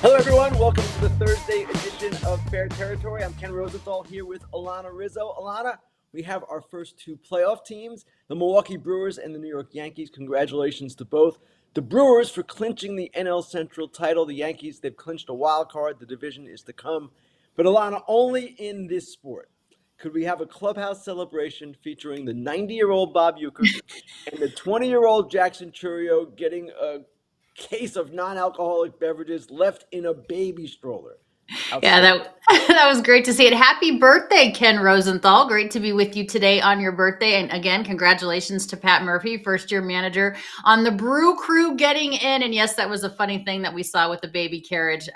Hello, everyone. Welcome to the Thursday edition of Fair Territory. I'm Ken Rosenthal here with Alanna Rizzo. Alanna, we have our first two playoff teams, the Milwaukee Brewers and the New York Yankees. Congratulations to both. The Brewers for clinching the NL Central title. The Yankees, they've clinched a wild card. The division is to come. But Alanna, only in this sport could we have a clubhouse celebration featuring the 90-year-old Bob Uecker and the 20-year-old Jackson Churio getting a case of non-alcoholic beverages left in a baby stroller. Yeah, Outstanding. that that was great to see it. Happy birthday, Ken Rosenthal. Great to be with you today on your birthday. And again, congratulations to Pat Murphy, first year manager on the Brew Crew getting in. And yes, that was a funny thing that we saw with the baby carriage.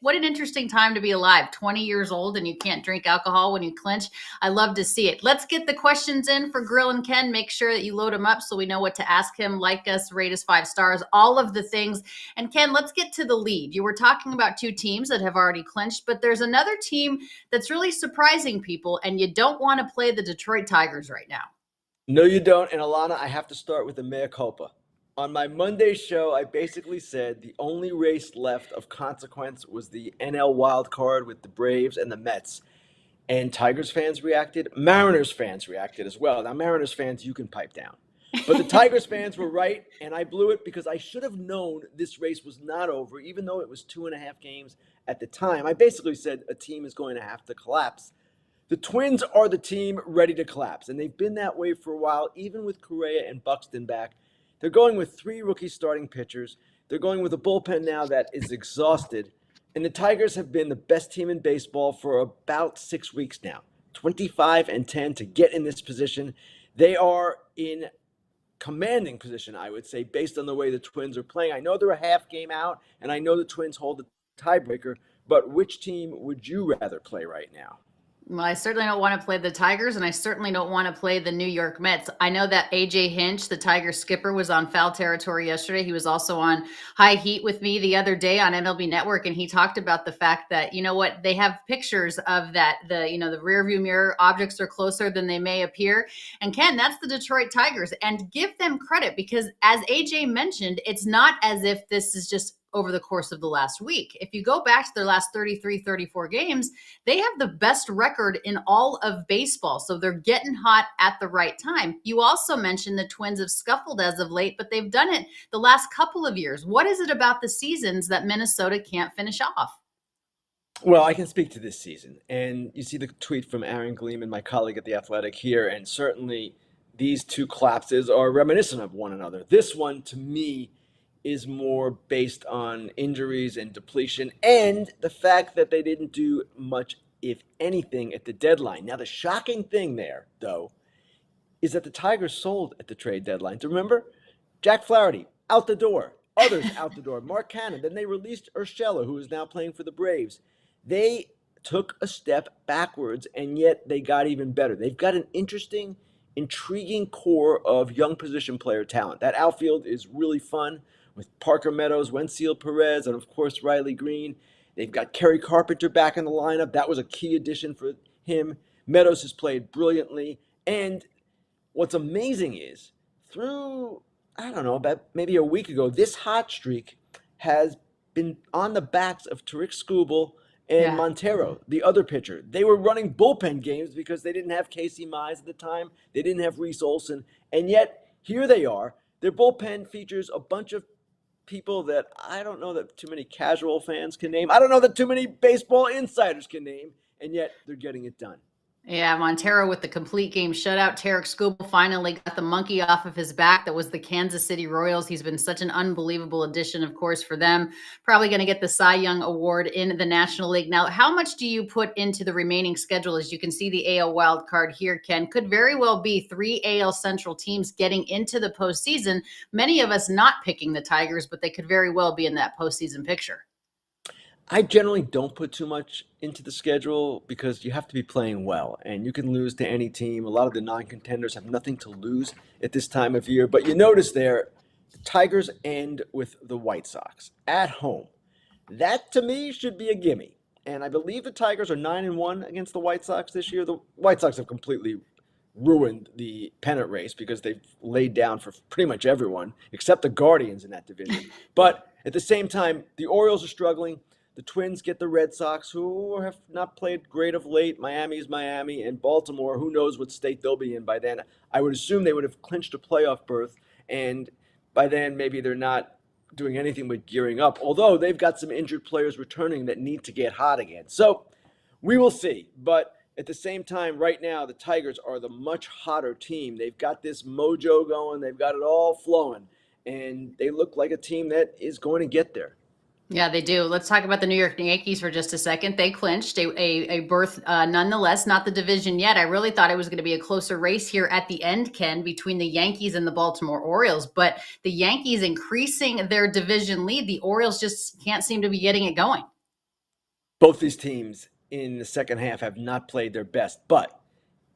What an interesting time to be alive. 20 years old and you can't drink alcohol when you clinch. I love to see it. Let's get the questions in for Grillin Ken. Make sure that you load them up so we know what to ask him. Like us, rate us 5 stars, all of the things. And Ken, let's get to the lead. You were talking about two teams that have already clinched, but there's another team that's really surprising people, and you don't want to play the Detroit Tigers right now. No, you don't. And Alanna, I have to start with the mea culpa. On my Monday show, I basically said the only race left of consequence was the NL wild card with the Braves and the Mets. And Tigers fans reacted. Mariners fans reacted as well. Now, Mariners fans, you can pipe down. But the Tigers fans were right, and I blew it because I should have known this race was not over, even though it was 2.5 games at the time. I basically said a team is going to have to collapse. The Twins are the team ready to collapse, and they've been that way for a while, even with Correa and Buxton back. They're going with 3 rookie starting pitchers. They're going with a bullpen now that is exhausted. And the Tigers have been the best team in baseball for about 6 weeks now. 25-10 to get in this position. They are in commanding position, I would say, based on the way the Twins are playing. I know they're a half game out, and I know the Twins hold the tiebreaker, but which team would you rather play right now? Well, I certainly don't want to play the Tigers, and I certainly don't want to play the New York Mets. I know that AJ Hinch, the Tiger skipper, was on foul territory yesterday. He was also on high heat with me the other day on MLB Network, and he talked about the fact that, you know what, they have pictures of that. The rear view mirror objects are closer than they may appear. And Ken, that's the Detroit Tigers. And give them credit because, as AJ mentioned, it's not as if this is just over the course of the last week. If you go back to their last 33, 34 games, they have the best record in all of baseball. So they're getting hot at the right time. You also mentioned the Twins have scuffled as of late, but they've done it the last couple of years. What is it about the seasons that Minnesota can't finish off? Well, I can speak to this season. And you see the tweet from Aaron Gleeman, my colleague at The Athletic here, and certainly these two collapses are reminiscent of one another. This one, to me, is more based on injuries and depletion and the fact that they didn't do much, if anything, at the deadline. Now, the shocking thing there, though, is that the Tigers sold at the trade deadline. Do you remember? Jack Flaherty, out the door. Others out the door. Mark Cannon. Then they released Urshela, who is now playing for the Braves. They took a step backwards, and yet they got even better. They've got an interesting, intriguing core of young position player talent. That outfield is really fun with Parker Meadows, Wenzel Perez, and of course Riley Green. They've got Kerry Carpenter back in the lineup. That was a key addition for him. Meadows has played brilliantly. And what's amazing is through, I don't know, about maybe a week ago, this hot streak has been on the backs of Tariq Skubal and Yeah. Montero, the other pitcher. They were running bullpen games because they didn't have Casey Mize at the time. They didn't have Reese Olson. And yet, here they are. Their bullpen features a bunch of people that I don't know that too many casual fans can name. I don't know that too many baseball insiders can name. And yet, they're getting it done. Yeah, Montero with the complete game shutout. Tarek Skubal finally got the monkey off of his back. That was the Kansas City Royals. He's been such an unbelievable addition, of course, for them. Probably going to get the Cy Young Award in the National League. Now, how much do you put into the remaining schedule? As you can see, the AL wild card here, Ken, could very well be 3 AL Central teams getting into the postseason. Many of us not picking the Tigers, but they could very well be in that postseason picture. I generally don't put too much into the schedule because you have to be playing well and you can lose to any team. A lot of the non-contenders have nothing to lose at this time of year. But you notice there, the Tigers end with the White Sox at home. That to me should be a gimme. And I believe the Tigers are 9-1 against the White Sox this year. The White Sox have completely ruined the pennant race because they've laid down for pretty much everyone except the Guardians in that division. But At the same time, the Orioles are struggling. The Twins get the Red Sox, who have not played great of late. Miami's Miami, and Baltimore, who knows what state they'll be in by then. I would assume they would have clinched a playoff berth, and by then maybe they're not doing anything but gearing up. Although they've got some injured players returning that need to get hot again. So we will see. But at the same time, right now, the Tigers are the much hotter team. They've got this mojo going, they've got it all flowing, and they look like a team that is going to get there. Yeah, they do. Let's talk about the New York Yankees for just a second. They clinched a berth nonetheless, not the division yet. I really thought it was going to be a closer race here at the end, Ken, between the Yankees and the Baltimore Orioles. But the Yankees increasing their division lead, the Orioles just can't seem to be getting it going. Both these teams in the second half have not played their best, but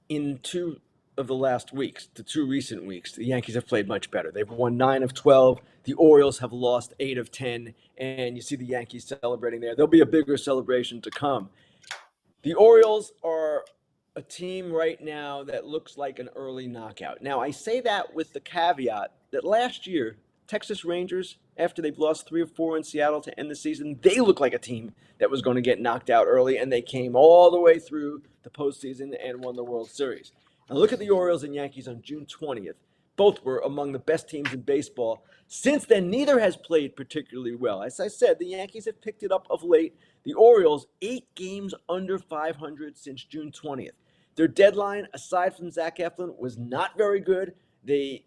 in two of the last weeks, the two recent weeks, the Yankees have played much better. They've won 9 of 12. The Orioles have lost 8 of 10, and you see the Yankees celebrating there. There'll be a bigger celebration to come. The Orioles are a team right now that looks like an early knockout. Now, I say that with the caveat that last year, Texas Rangers, after they've lost 3 or 4 in Seattle to end the season, they looked like a team that was going to get knocked out early, and they came all the way through the postseason and won the World Series. Now, look at the Orioles and Yankees on June 20th. Both were among the best teams in baseball. Since then, neither has played particularly well. As I said, the Yankees have picked it up of late. The Orioles, 8 games under 500 since June 20th. Their deadline, aside from Zach Eflin, was not very good. They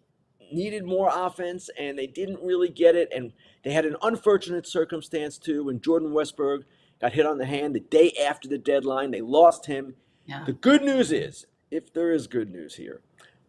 needed more offense, and they didn't really get it. And they had an unfortunate circumstance, too, when Jordan Westberg got hit on the hand the day after the deadline. They lost him. Yeah. The good news is, if there is good news here,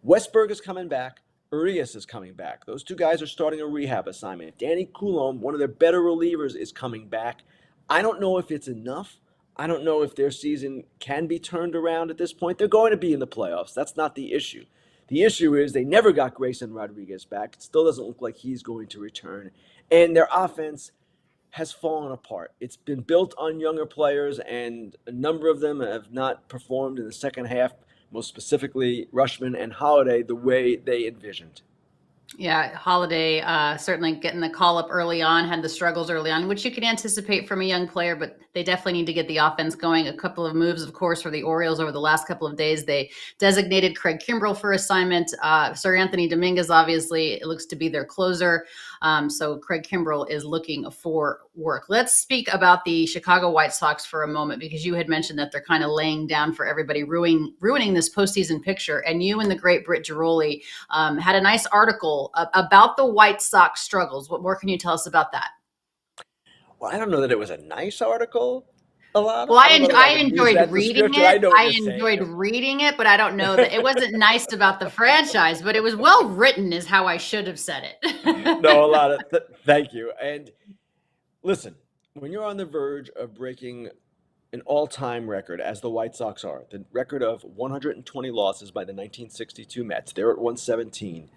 Westberg is coming back. Urias is coming back. Those two guys are starting a rehab assignment. Danny Coulombe, one of their better relievers, is coming back. I don't know if it's enough. I don't know if their season can be turned around at this point. They're going to be in the playoffs. That's not the issue. The issue is they never got Grayson Rodriguez back. It still doesn't look like he's going to return. And their offense has fallen apart. It's been built on younger players, and a number of them have not performed in the second half, most specifically Rushman and Holiday, the way they envisioned. Yeah, Holiday certainly getting the call up early on, had the struggles early on, which you can anticipate from a young player, but they definitely need to get the offense going. A couple of moves, of course, for the Orioles over the last couple of days. They designated Craig Kimbrell for assignment. Sir Anthony Dominguez, obviously, it looks to be their closer. So Craig Kimbrell is looking for work. Let's speak about the Chicago White Sox for a moment, because you had mentioned that they're kind of laying down for everybody, ruining this postseason picture. And you and the great Britt Giroli had a nice article about the White Sox struggles. What more can you tell us about that? Well, I don't know that it was a nice article, Alana. Well, I don't know that I I would use enjoyed that reading description. it. I know what I you're saying. enjoyed reading it, but I don't know that it wasn't nice about the franchise, but it was well written, is how I should have said No, it. Alana, thank you. And listen, when you're on the verge of breaking an all-time record, as the White Sox are, the record of 120 losses by the 1962 Mets, they're at 117.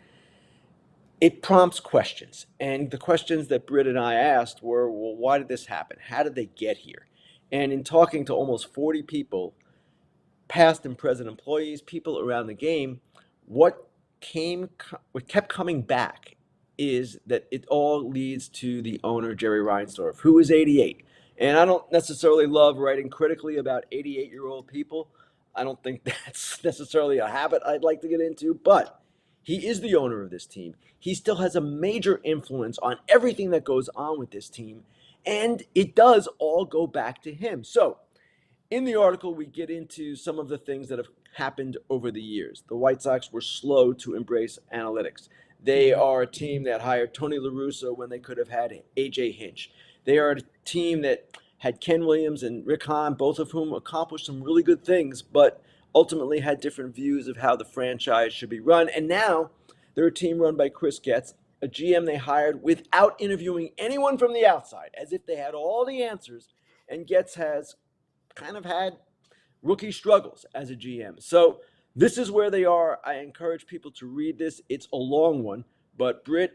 It prompts questions. And the questions that Britt and I asked were, well, why did this happen? How did they get here? And in talking to almost 40 people, past and present employees, people around the game, what what kept coming back is that it all leads to the owner, Jerry Reinsdorf, who is 88. And I don't necessarily love writing critically about 88-year-old people. I don't think that's necessarily a habit I'd like to get into, but he is the owner of this team. He still has a major influence on everything that goes on with this team, and it does all go back to him. So, in the article, we get into some of the things that have happened over the years. The White Sox were slow to embrace analytics. They Mhm. are a team that hired Tony La Russa when they could have had A.J. Hinch. They are a team that had Ken Williams and Rick Hahn, both of whom accomplished some really good things, but ultimately had different views of how the franchise should be run. And now they're a team run by Chris Getz, a GM they hired without interviewing anyone from the outside, as if they had all the answers. And Getz has kind of had rookie struggles as a GM. So this is where they are. I encourage people to read this. It's a long one, but Britt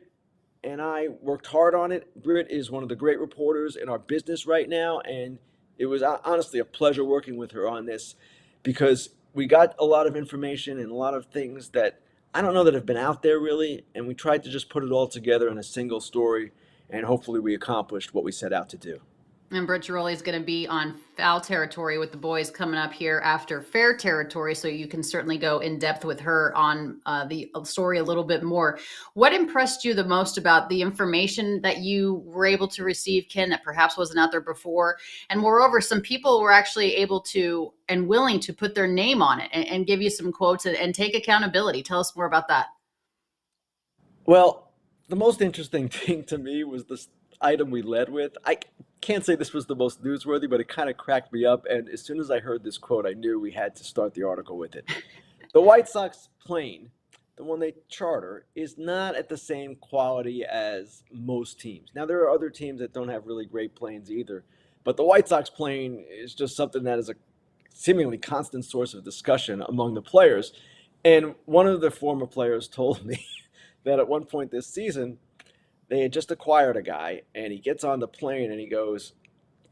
and I worked hard on it. Britt is one of the great reporters in our business right now, and it was honestly a pleasure working with her on this, because we got a lot of information and a lot of things that I don't know that have been out there really, and we tried to just put it all together in a single story. and hopefully we accomplished what we set out to do. And Britt Giroli is going to be on foul territory with the boys coming up here after fair territory. So you can certainly go in depth with her on the story a little bit more. What impressed you the most about the information that you were able to receive, Ken, that perhaps wasn't out there before? And moreover, some people were actually able to and willing to put their name on it and give you some quotes and take accountability. Tell us more about that. Well, the most interesting thing to me was this item we led with. I can't say this was the most newsworthy, but it kind of cracked me up. And as soon as I heard this quote, I knew we had to start the article with it. The White Sox plane, the one they charter, is not at the same quality as most teams. Now, there are other teams that don't have really great planes either, but the White Sox plane is just something that is a seemingly constant source of discussion among the players. And one of the former players told me that at one point this season, they had just acquired a guy, and he gets on the plane and he goes,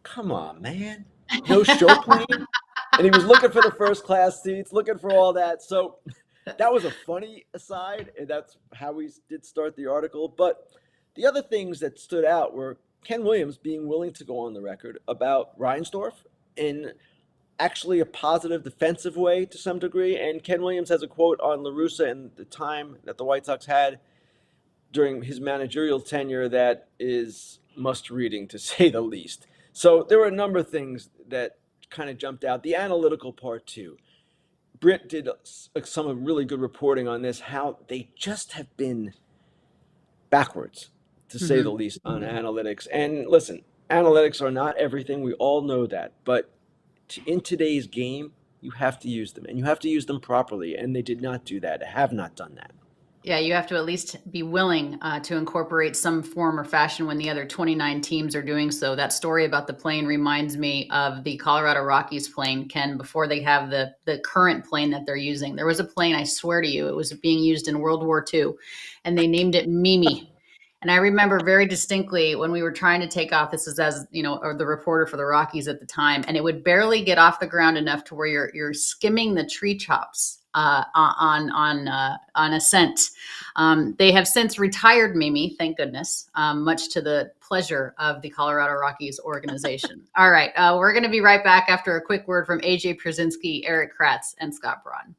"Come on, man, no show plane." And he was looking for the first class seats, looking for all that. So that was a funny aside, and that's how we did start the article. But the other things that stood out were Ken Williams being willing to go on the record about Reinsdorf in actually a positive defensive way to some degree. And Ken Williams has a quote on La Russa and the time that the White Sox had during his managerial tenure that is must reading, to say the least. So there were a number of things that kind of jumped out. The analytical part too. Britt did some really good reporting on this, how they just have been backwards, to say the Mm-hmm. least, on analytics. And listen, analytics are not everything. We all know that. But in today's game, you have to use them, and you have to use them properly. And they did not do that, have not done that. Yeah, you have to at least be willing to incorporate some form or fashion when the other 29 teams are doing so. That story about the plane reminds me of the Colorado Rockies plane, Ken, before they have the current plane that they're using. There was a plane, I swear to you, it was being used in World War II, and they named it Mimi. And I remember very distinctly when we were trying to take off. This is as you know, or the reporter for the Rockies at the time, and it would barely get off the ground enough to where you're skimming the tree tops on ascent. They have since retired Mimi, thank goodness, much to the pleasure of the Colorado Rockies organization. All right, we're going to be right back after a quick word from AJ Przinsky, Eric Kratz, and Scott Braun.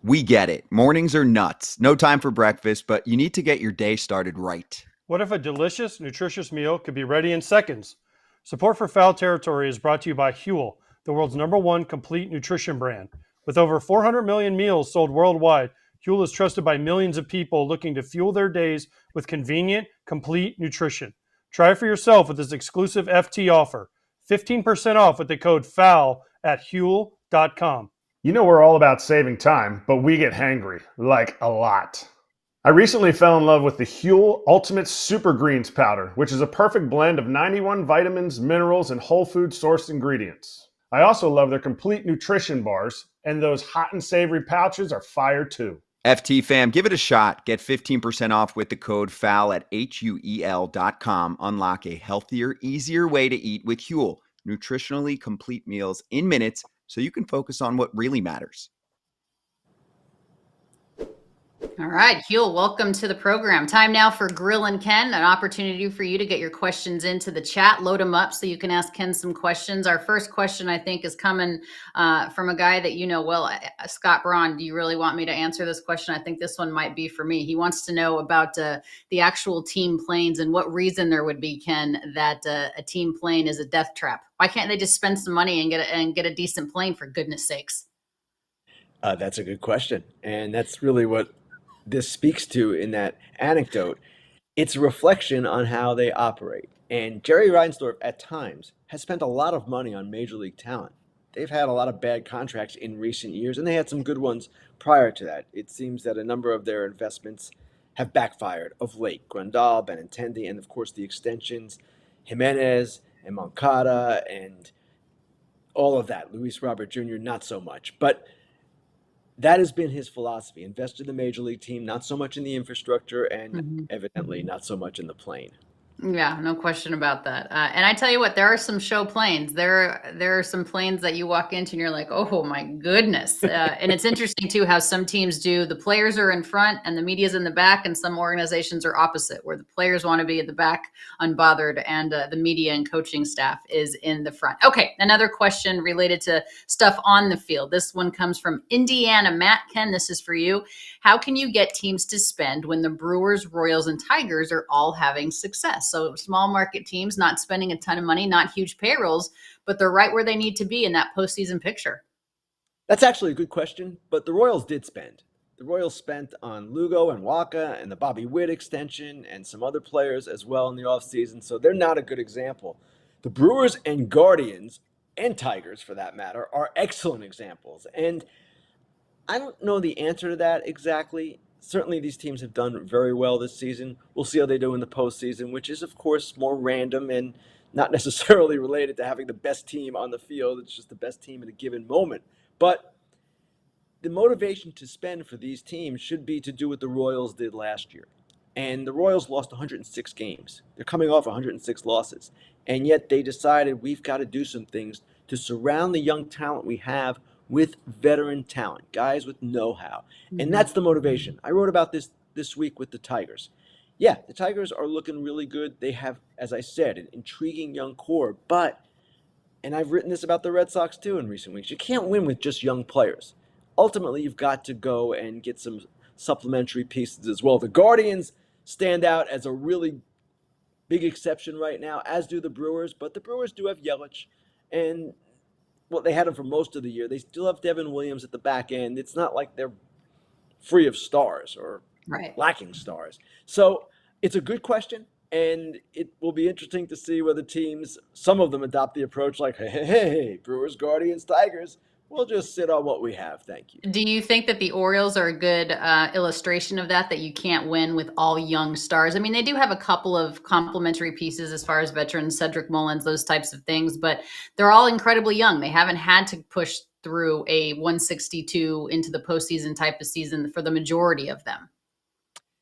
We get it. Mornings are nuts. No time for breakfast, but you need to get your day started right. What if a delicious, nutritious meal could be ready in seconds? Support for Foul Territory is brought to you by Huel, the world's #1 complete nutrition brand. With over 400 million meals sold worldwide, Huel is trusted by millions of people looking to fuel their days with convenient, complete nutrition. Try it for yourself with this exclusive FT offer. 15% off with the code FOUL at Huel.com. You know we're all about saving time, but we get hangry, like a lot. I recently fell in love with the Huel Ultimate Super Greens Powder, which is a perfect blend of 91 vitamins, minerals, and whole food sourced ingredients. I also love their complete nutrition bars, and those hot and savory pouches are fire too. FT fam, give it a shot. Get 15% off with the code FOUL at HUEL.com. Unlock a healthier, easier way to eat with Huel. Nutritionally complete meals in minutes so you can focus on what really matters. All right, Huel, welcome to the program. Time now for Grillin Ken, an opportunity for you to get your questions into the chat. Load them up so you can ask Ken some questions. Our first question, I think, is coming from a guy that you know well, Scott Braun. Do you really want me to answer this question? I think this one might be for me. He wants to know about the actual team planes and what reason there would be, Ken, that a team plane is a death trap. Why can't they just spend some money and get a decent plane, for goodness sakes? That's a good question. And that's really what this speaks to in that anecdote. It's a reflection on how they operate. And Jerry Reinsdorf, at times, has spent a lot of money on major league talent. They've had a lot of bad contracts in recent years, and they had some good ones prior to that. It seems that a number of their investments have backfired of late. Grandal, Benintendi, and of course the extensions, Jimenez and Moncada, and all of that. Luis Robert Jr., not so much. But that has been his philosophy. Invest in the major league team, not so much in the infrastructure, and evidently not so much in the plane. Yeah, no question about that. And I tell you what, there are some show planes. There are some planes that you walk into and you're like, oh my goodness. And it's interesting too how some teams do. The players are in front and the media's in the back, and some organizations are opposite, where the players want to be at the back, unbothered, and the media and coaching staff is in the front. Okay, another question related to stuff on the field. This one comes from Indiana. Matt, Ken, this is for you. How can you get teams to spend when the Brewers, Royals, and Tigers are all having success? So small market teams not spending a ton of money, not huge payrolls, but they're right where they need to be in that postseason picture. That's actually a good question, but the Royals did spend. The Royals spent on Lugo and Waka and the Bobby Witt extension and some other players as well in the offseason, so they're not a good example. The Brewers and Guardians, and Tigers for that matter, are excellent examples. And I don't know the answer to that exactly. Certainly, these teams have done very well this season. We'll see how they do in the postseason, which is, of course, more random and not necessarily related to having the best team on the field. It's just the best team at a given moment. But the motivation to spend for these teams should be to do what the Royals did last year. And the Royals lost 106 games. They're coming off 106 losses. And yet they decided we've got to do some things to surround the young talent we have with veteran talent, guys with know-how. And Mhm. that's the motivation. I wrote about this week with the Tigers. Yeah, the Tigers are looking really good. They have, as I said, an intriguing young core, but and I've written this about the Red Sox too in recent weeks. You can't win with just young players. Ultimately, you've got to go and get some supplementary pieces as well. The Guardians stand out as a really big exception right now, as do the Brewers. But the Brewers do have Yelich, and well, they had him for most of the year. They still have Devin Williams at the back end. It's not like they're free of stars or Right. lacking stars. So it's a good question. And it will be interesting to see whether teams, some of them adopt the approach like, hey, Brewers, Guardians, Tigers, we'll just sit on what we have. Thank you. Do you think that the Orioles are a good illustration of that, that you can't win with all young stars? I mean, they do have a couple of complementary pieces as far as veterans, Cedric Mullins, those types of things, but they're all incredibly young. They haven't had to push through a 162 into the postseason type of season for the majority of them.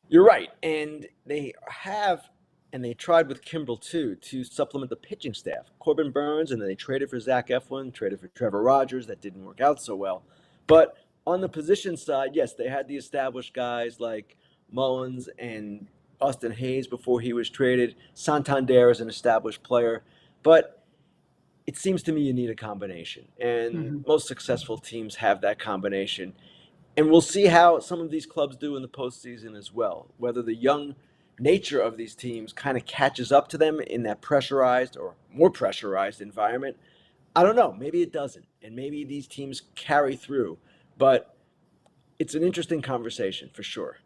You're right. And they have, and they tried with Kimbrel too, to supplement the pitching staff. Corbin Burns, and then they traded for Zach Eflin, traded for Trevor Rogers. That didn't work out so well. But on the position side, yes, they had the established guys like Mullins and Austin Hayes before he was traded. Santander is an established player. But it seems to me you need a combination. And Mhm. most successful teams have that combination. And we'll see how some of these clubs do in the postseason as well. Whether the young nature of these teams kind of catches up to them in that pressurized or more pressurized environment. I don't know. Maybe it doesn't. And maybe these teams carry through. But it's an interesting conversation for sure.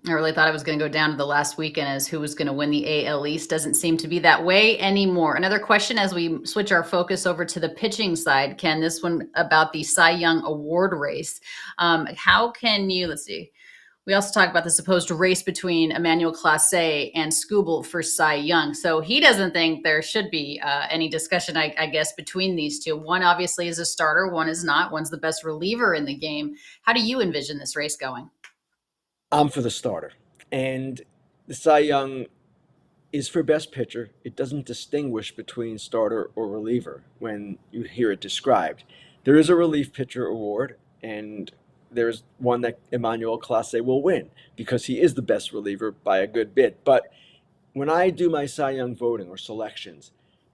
I really thought it was going to go down to the last weekend as who was going to win the AL East. Doesn't seem to be that way anymore. Another question as we switch our focus over to the pitching side, Ken, this one about the Cy Young Award race. How can you, let's see, we also talk about the supposed race between Emmanuel Clase and Skubal for Cy Young. So he doesn't think there should be any discussion, I guess, between these two. One obviously is a starter, one is not. One's the best reliever in the game. How do you envision this race going? I'm for the starter. And the Cy Young is for best pitcher. It doesn't distinguish between starter or reliever when you hear it described. There is a relief pitcher award, and there's one that Emmanuel Clase will win because he is the best reliever by a good bit. But when I do my Cy Young voting or selections,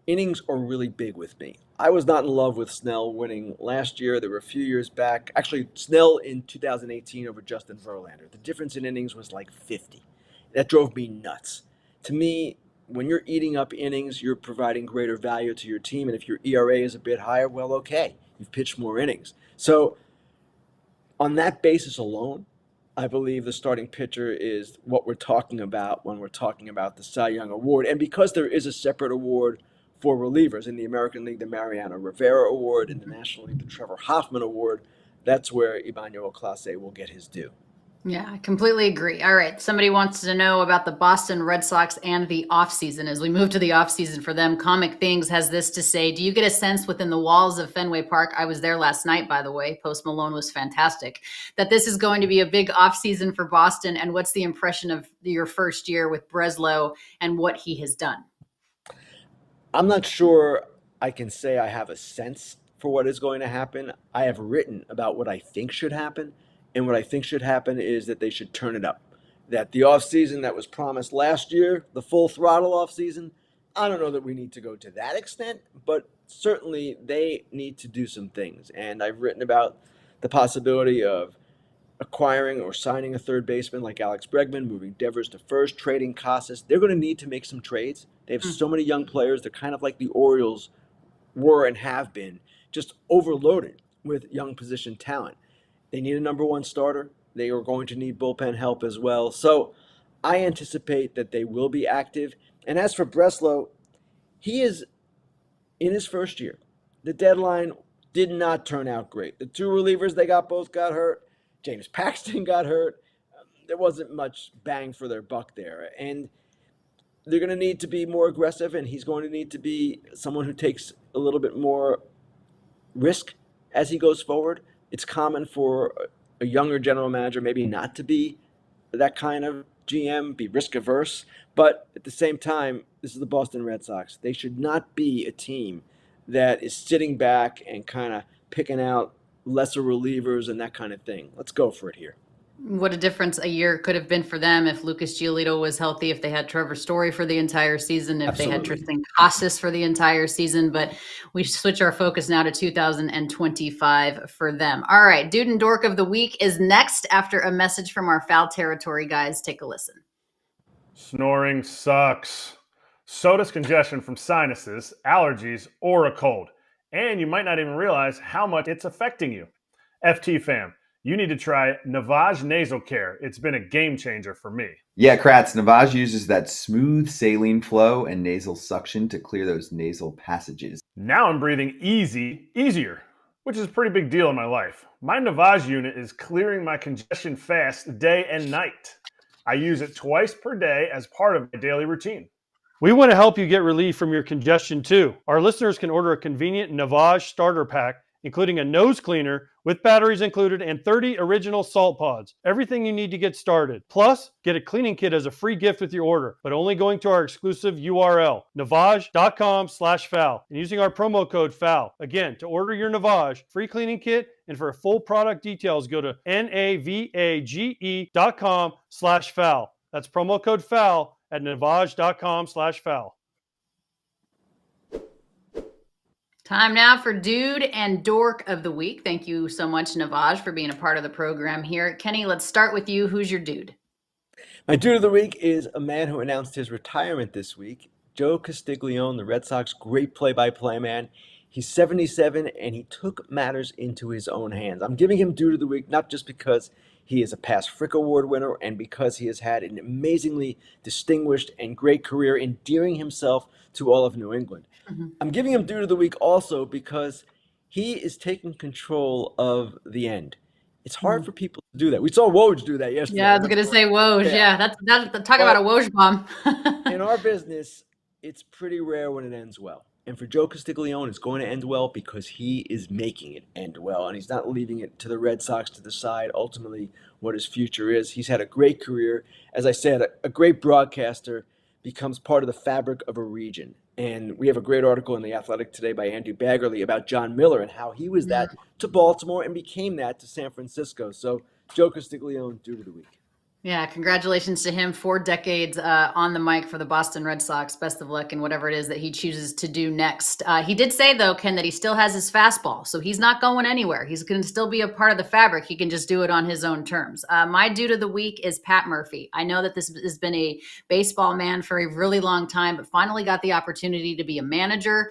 innings are really big with me. I was not in love with Snell winning last year. There were a few years back. Actually, Snell in 2018 over Justin Verlander. The difference in innings was like 50. That drove me nuts. To me, when you're eating up innings, you're providing greater value to your team. And if your ERA is a bit higher, well, okay, you've pitched more innings. So on that basis alone, I believe the starting pitcher is what we're talking about when we're talking about the Cy Young Award. And because there is a separate award for relievers in the American League, the Mariano Rivera Award, in the National League, the Trevor Hoffman Award, that's where Emmanuel Clase will get his due. Yeah, I completely agree. All right. Somebody wants to know about the Boston Red Sox and the offseason. As we move to the offseason for them, Comic Things has this to say. Do you get a sense within the walls of Fenway Park? I was there last night, by the way. Post Malone was fantastic. That this is going to be a big offseason for Boston. And what's the impression of your first year with Breslow and what he has done? I'm not sure I can say I have a sense for what is going to happen. I have written about what I think should happen, and what I think should happen is that they should turn it up. That the offseason that was promised last year, the full throttle offseason, I don't know that we need to go to that extent, but certainly they need to do some things. And I've written about the possibility of acquiring or signing a third baseman like Alex Bregman, moving Devers to first, trading Casas. They're going to need to make some trades. They have so many young players. They're kind of like the Orioles were and have been, just overloaded with young position talent. They need a number one starter. They are going to need bullpen help as well. So I anticipate that they will be active. And as for Breslow, he is in his first year. The deadline did not turn out great. The two relievers they both got hurt. James Paxton got hurt. There wasn't much bang for their buck there. And they're going to need to be more aggressive, and he's going to need to be someone who takes a little bit more risk as he goes forward. It's common for a younger general manager maybe not to be that kind of GM, be risk averse. But at the same time, this is the Boston Red Sox. They should not be a team that is sitting back and kind of picking out lesser relievers and that kind of thing. Let's go for it here. What a difference a year could have been for them if Lucas Giolito was healthy, if they had Trevor Story for the entire season, if they had Absolutely. Tristan Casas for the entire season. But we switch our focus now to 2025 for them. All right, Dude and Dork of the Week is next after a message from our Foul Territory guys. Take a listen. Snoring sucks. So does congestion from sinuses, allergies, or a cold. And you might not even realize how much it's affecting you. FT fam, you need to try Navage Nasal Care. It's been a game changer for me. Yeah, Kratz, Navage uses that smooth saline flow and nasal suction to clear those nasal passages. Now I'm breathing easier, which is a pretty big deal in my life. My Navage unit is clearing my congestion fast day and night. I use it twice per day as part of my daily routine. We want to help you get relief from your congestion too. Our listeners can order a convenient Navage starter pack, including a nose cleaner with batteries included and 30 original salt pods. Everything you need to get started. Plus, get a cleaning kit as a free gift with your order, but only going to our exclusive URL, navage.com/foul, and using our promo code FOUL. Again, to order your Navage free cleaning kit and for full product details, go to navage.com/foul. That's promo code FOUL at navage.com/foul. Time now for Dude and Dork of the Week. Thank you so much, Navage, for being a part of the program here. Kenny, let's start with you. Who's your dude? My dude of the week is a man who announced his retirement this week, Joe Castiglione, the Red Sox great play-by-play man. He's 77, and he took matters into his own hands. I'm giving him dude of the week not just because he is a past Frick Award winner and because he has had an amazingly distinguished and great career endearing himself to all of New England. I'm giving him dude of the week also because he is taking control of the end. It's hard for people to do that. We saw Woj do that yesterday. Yeah, I was gonna say Woj. Yeah, that's talk about a Woj bomb. In our business, it's pretty rare when it ends well. And for Joe Castiglione, it's going to end well because he is making it end well. And he's not leaving it to the Red Sox to decide ultimately what his future is. He's had a great career. As I said, a great broadcaster becomes part of the fabric of a region. And we have a great article in The Athletic today by Andrew Baggerly about John Miller and how he was that to Baltimore and became that to San Francisco. So Joe Castiglione, dude of the week. Yeah, congratulations to him. 4 decades on the mic for the Boston Red Sox. Best of luck in whatever it is that he chooses to do next. He did say, though, Ken, that he still has his fastball, so he's not going anywhere. He's going to still be a part of the fabric. He can just do it on his own terms. My dude of the week is Pat Murphy. I know that this has been a baseball man for a really long time, but finally got the opportunity to be a manager.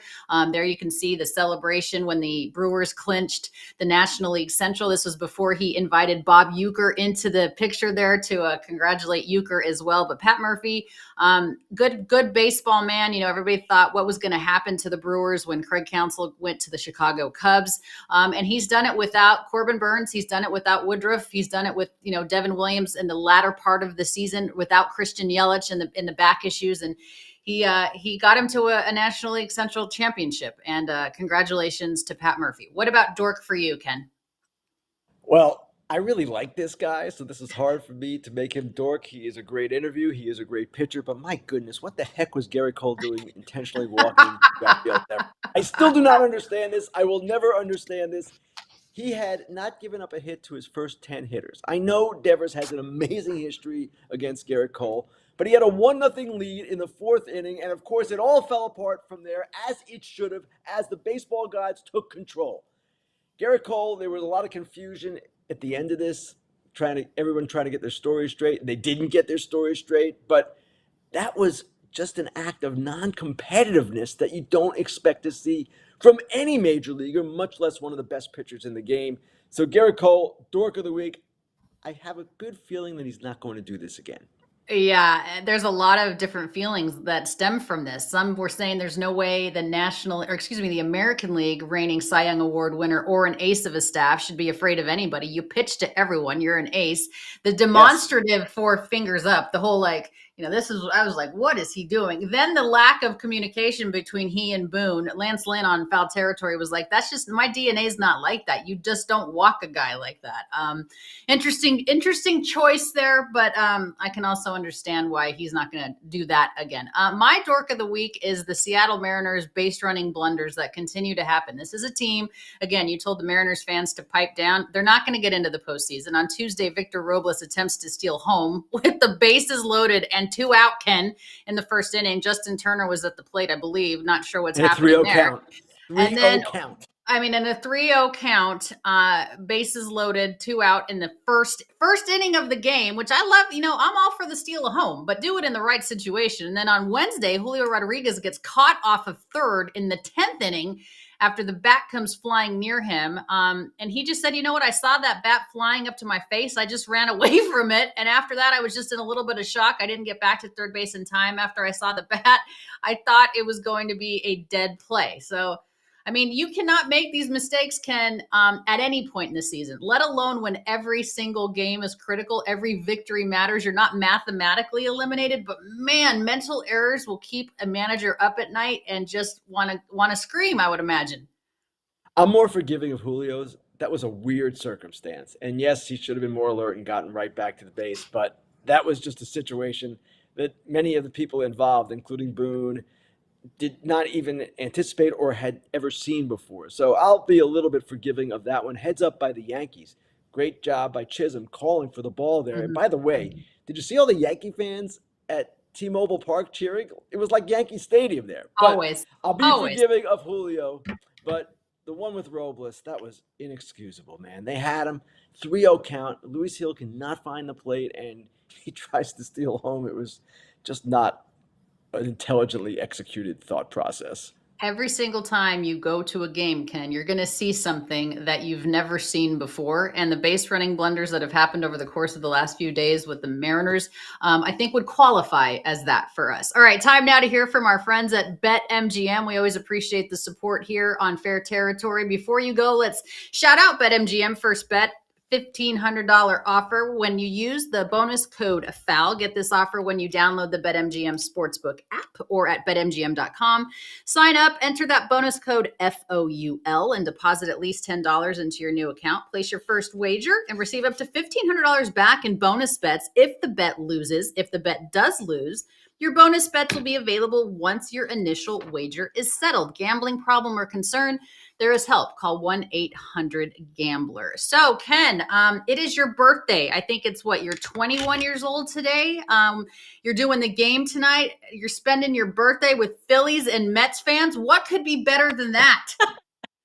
There you can see the celebration when the Brewers clinched the National League Central. This was before he invited Bob Uecker into the picture there to to congratulate Euchre as well. But Pat Murphy, good baseball man. Everybody thought what was going to happen to the Brewers when Craig Counsell went to the Chicago Cubs. And he's done it without Corbin Burns. He's done it without Woodruff. He's done it with, Devin Williams in the latter part of the season without Christian Yelich in the back issues. And he got him to a National League Central championship. And congratulations to Pat Murphy. What about Dork for you, Ken? Well, I really like this guy, so this is hard for me to make him dork. He is a great interview. He is a great pitcher, but my goodness, what the heck was Gary Cole doing intentionally walking the outfield there? I still do not understand this. I will never understand this. He had not given up a hit to his first 10 hitters. I know Devers has an amazing history against Garrett Cole, but he had a 1-0 lead in the fourth inning, and of course it all fell apart from there, as it should have, as the baseball gods took control. Garrett Cole, there was a lot of confusion at the end of this, everyone trying to get their story straight, and they didn't get their story straight, but that was just an act of non-competitiveness that you don't expect to see from any major leaguer, much less one of the best pitchers in the game. So Garrett Cole, dork of the week. I have a good feeling that he's not going to do this again. Yeah, there's a lot of different feelings that stem from this. Some were saying there's no way the American League reigning Cy Young Award winner or an ace of a staff should be afraid of anybody. You pitch to everyone. You're an ace. The demonstrative four fingers up, the whole I was like, what is he doing? Then the lack of communication between he and Boone. Lance Lynn on Foul Territory was like, that's just, my DNA is not like that. You just don't walk a guy like that. Interesting choice there, but I can also understand why he's not going to do that again. My dork of the week is the Seattle Mariners base running blunders that continue to happen. This is a team, again, you told the Mariners fans to pipe down. They're not going to get into the postseason. On Tuesday, Victor Robles attempts to steal home with the bases loaded and 2 out, Ken, in the first inning. Justin Turner was at the plate, I believe. Not sure what's happening there. Count. 3-0 count. In a 3-0 count, bases loaded, 2 out in the first inning of the game, which I love. I'm all for the steal of home, but do it in the right situation. And then on Wednesday, Julio Rodriguez gets caught off of third in the 10th inning after the bat comes flying near him. And he just said, you know what? I saw that bat flying up to my face. I just ran away from it. And after that, I was just in a little bit of shock. I didn't get back to third base in time after I saw the bat. I thought it was going to be a dead play. So, you cannot make these mistakes, Ken, at any point in the season, let alone when every single game is critical. Every victory matters. You're not mathematically eliminated, but man, mental errors will keep a manager up at night and just want to scream, I would imagine. I'm more forgiving of Julio's. That was a weird circumstance. And yes, he should have been more alert and gotten right back to the base, but that was just a situation that many of the people involved, including Boone, did not even anticipate or had ever seen before. So I'll be a little bit forgiving of that one. Heads up by the Yankees. Great job by Chisholm calling for the ball there. Mm-hmm. And by the way, did you see all the Yankee fans at T-Mobile Park cheering? It was like Yankee Stadium there. But Always. I'll be forgiving of Julio, but the one with Robles, that was inexcusable, man. They had him, 3-0 count. Luis Hill cannot find the plate, and he tries to steal home. It was just not an intelligently executed thought process. Every single time you go to a game, Ken, you're going to see something that you've never seen before. And the base running blunders that have happened over the course of the last few days with the Mariners, I think would qualify as that for us. All right, time now to hear from our friends at BetMGM. We always appreciate the support here on Fair Territory. Before you go, let's shout out BetMGM First Bet. $1,500 offer when you use the bonus code FOUL. Get this offer when you download the BetMGM Sportsbook app or at betmgm.com. Sign up, enter that bonus code FOUL, and deposit at least $10 into your new account. Place your first wager and receive up to $1,500 back in bonus bets if the bet loses. If the bet does lose, your bonus bets will be available once your initial wager is settled. Gambling problem or concern? There is help. Call 1-800-GAMBLER. So, Ken, it is your birthday. I think it's you're 21 years old today. You're doing the game tonight. You're spending your birthday with Phillies and Mets fans. What could be better than that?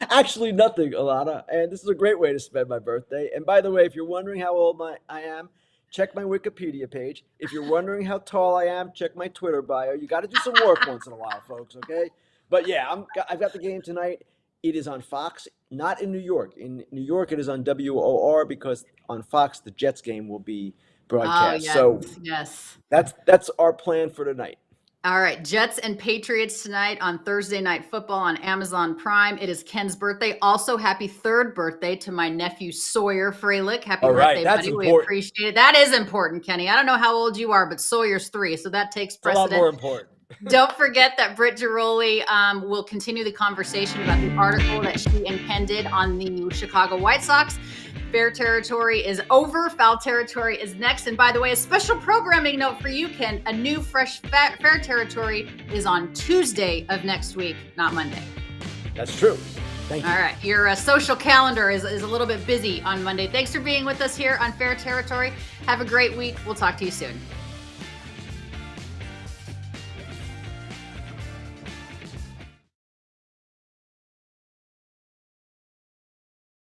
Actually, nothing, Alanna. And this is a great way to spend my birthday. And by the way, if you're wondering how old I am, check my Wikipedia page. If you're wondering how tall I am, check my Twitter bio. You got to do some work once in a while, folks, okay? But yeah, I've got the game tonight. It is on Fox, not in New York. In New York, it is on WOR because on Fox, the Jets game will be broadcast. yes, So yes. that's our plan for tonight. All right, Jets and Patriots tonight on Thursday Night Football on Amazon Prime. It is Ken's birthday. Also, happy third birthday to my nephew Sawyer Freilich. Happy All right, birthday, that's buddy. We important. appreciate it. That is important, Kenny. I don't know how old you are, but Sawyer's 3, so that takes It's a lot precedent. more important. Don't forget that Britt Giroli will continue the conversation about the article that she and Ken did on the Chicago White Sox. Fair territory is over. Foul territory is next. And by the way, a special programming note for you, Ken. A new fresh fair territory is on Tuesday of next week, not Monday. That's true. Thank you. All right. Your social calendar is a little bit busy on Monday. Thanks for being with us here on Fair Territory. Have a great week. We'll talk to you soon.